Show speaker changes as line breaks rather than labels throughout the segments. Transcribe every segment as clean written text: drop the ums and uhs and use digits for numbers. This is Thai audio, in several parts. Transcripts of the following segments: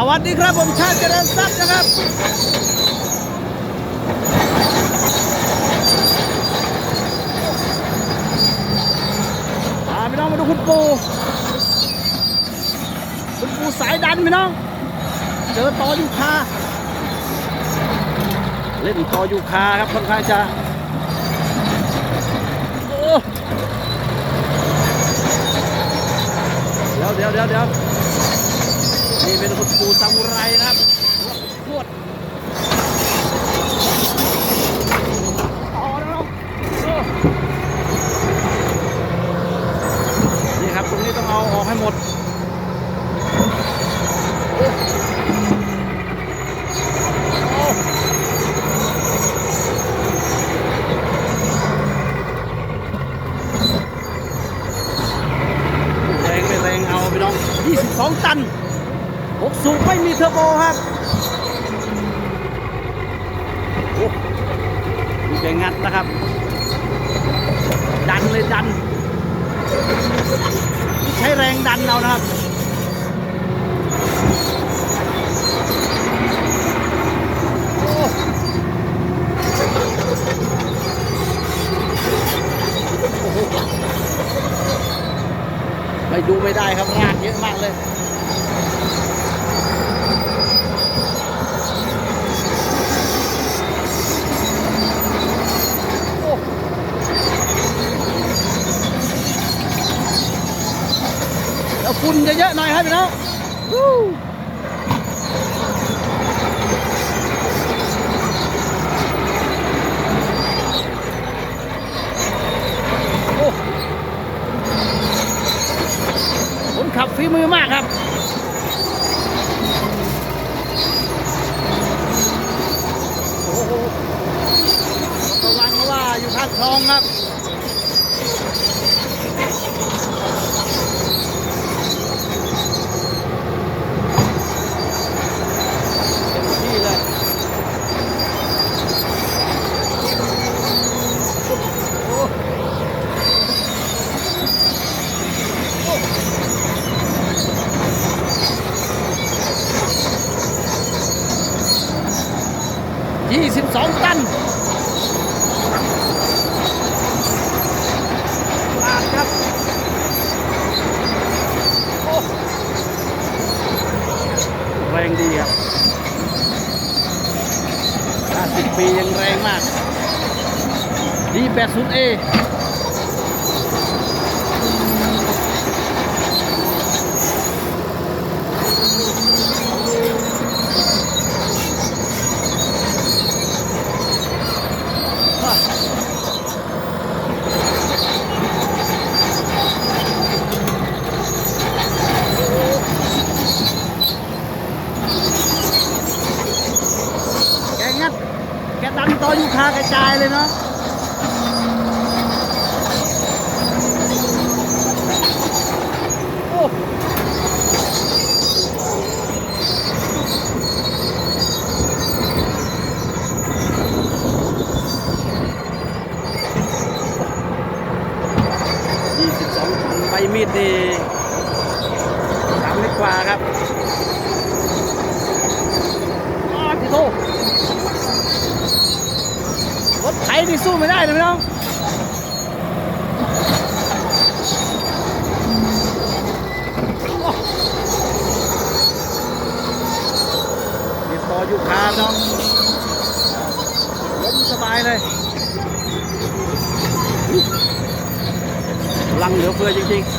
วัสดีครับผมชาติเจริญทรัพย์นะครับพี่น้องมาดูคุณปูสายดันพี่น้องเจอต่อยูคาเล่นต่อยูคาครับค่อนข้างจะเดี๋ยวนี่เป็นคุณปูซามูไรนะครับพวดต่อแล้วนี่ครับตรงนี้ต้องเอาออกให้หมดแรงไม่แรงเอาพี่น้อง22 ตัน6 สูบไม่มีเทอร์โบครับดูแกงัดนะครับดันเลยดันใช้แรงดันเอานะครับไม่ดูไม่ได้ครับรากเยอะมากเลยแล้วฝุ่นเยอะๆหน่อยครับพี่น้องคนขับฝีมือมากครับระวังเพราะว่าอยู่ข้างคลองครับ22 ตันลากครับแรงดีครับ50 ปียังแรงมากดี80Aแกดันต่อยูคากระจายเลยเนาะ22 ตันใบมีดนี่3 เมตรกว่าครับที่โตรถไถนี่สู้ไม่ได้นะพี่น้องติดต่ออยู่คาน้องล้มสบายเลยพลังเหลือเฟือจริงๆ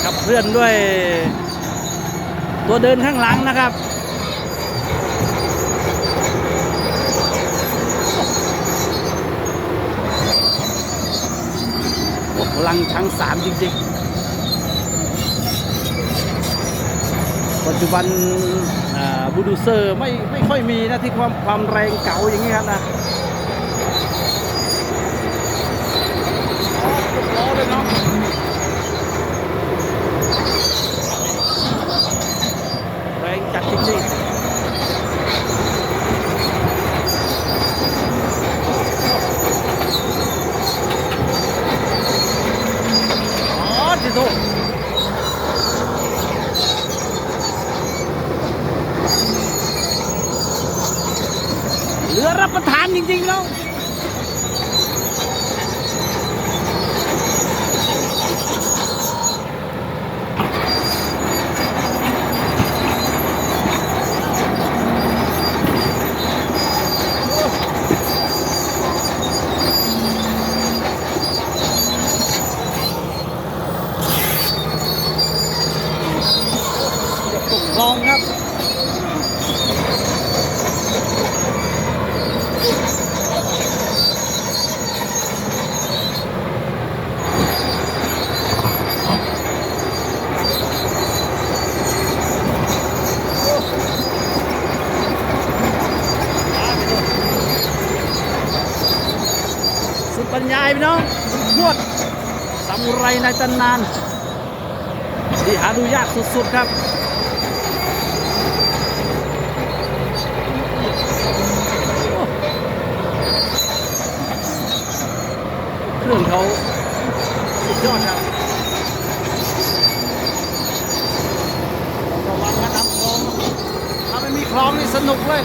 ขับเคลื่อนด้วยตัวเดินข้างหลังนะครับพลังชั้ง3จริงๆปัจจุบันบูดูเซอร์ไม่ค่อยมีนะที่ความแรงเก่าอย่างนี้ครับนะล้อเลยเนาะแรงจัดจริงๆ อรับประทานจริงๆแล้วลองครับสุดบรรยายพี่น้องพวดซามูไรในตำนานที่หาดูยากสุดๆครับเครื่องเขาสุดยอดครับระวังนะน้ำคลองถ้าไม่มีคลองนี่สนุกเลย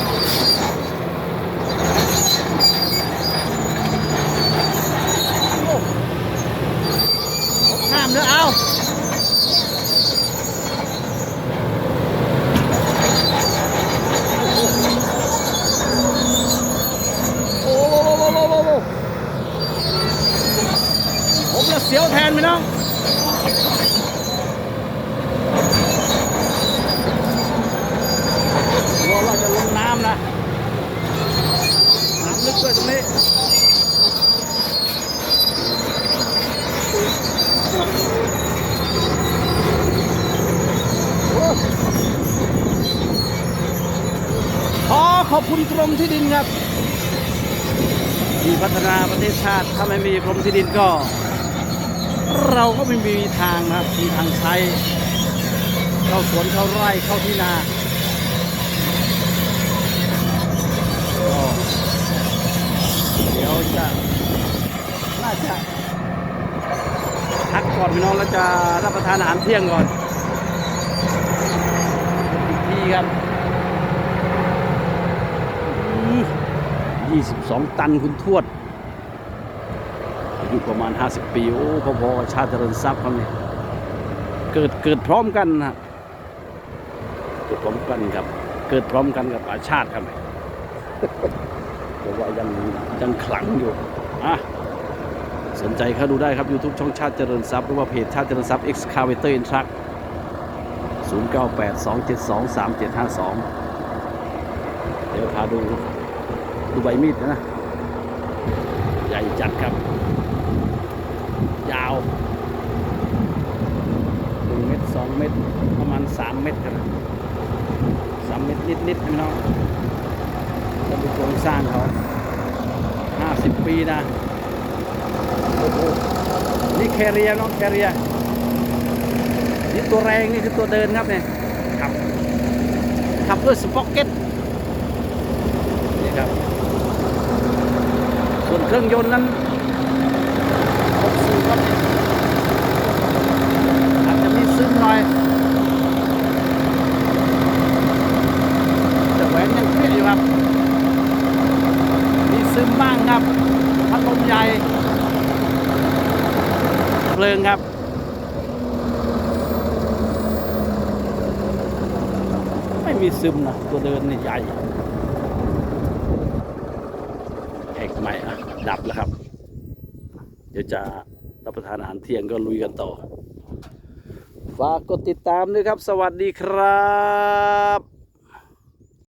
ห้ามเด้อเอาโอ้โหผมจะเสียวแทนพี่น้องกลัวว่าจะลงน้ำนะน้ำลึกด้วยตรงนี้ขอบคุณกรมที่ดินครับที่พัฒนาประเทศชาติถ้าไม่มีกรมที่ดินก็เราก็ไม่มีทางนะมีทางใช้เข้าสวนเข้าไร่เข้าที่นาเดี๋ยวจะน่าจะพักก่อนพี่น้องแล้วจะรับประทานอาหารเที่ยงก่อนอีกทีครับ22 ตันคุณทวดอายุประมาณ50 ปีโอ้พอๆชาติเจริญทรัพย์ครับนี่เกิดพร้อมกันนะเกิดพร้อมกันครับเกิดพร้อมกันกับอาชาติครับเพราะว่ายังขลังอยู่สนใจเข้าดูได้ครับ YouTube ช่องชาติเจริญทรัพย์หรือว่าเพจชาติเจริญทรัพย์ Excavator and Truck 0982723752เดี๋ยวพาดูใบมีดนะใหญ่จัดครับยาว1 เมตร 2 เมตรประมาณ3 เมตรครับ3 เมตรนิดๆพี่น้องแล้วดูโครงสร้างเขา50 ปีนะโอ้โหนี่แคเรียน้องแคเรียนี่ตัวแรงนี่คือตัวเดินครับเนี่ยขับด้วยสป็อกเก็ตนี่ครับส่วนเครื่องยนต์นั้น6 สูบครับอาจจะมีซึมหน่อยแต่แหวนยังเปี้ยอยู่ครับมีซึมบ้างครับพัดลมใหญ่เพลิงครับไม่มีซึมนะตัวเดินนี่ใหญ่ใหม่ดับแล้วครับเดี๋ยวจะรับประทานอาหารเที่ยงก็ลุยกันต่อฝากกดติดตามด้วยครับสวัสดีครับ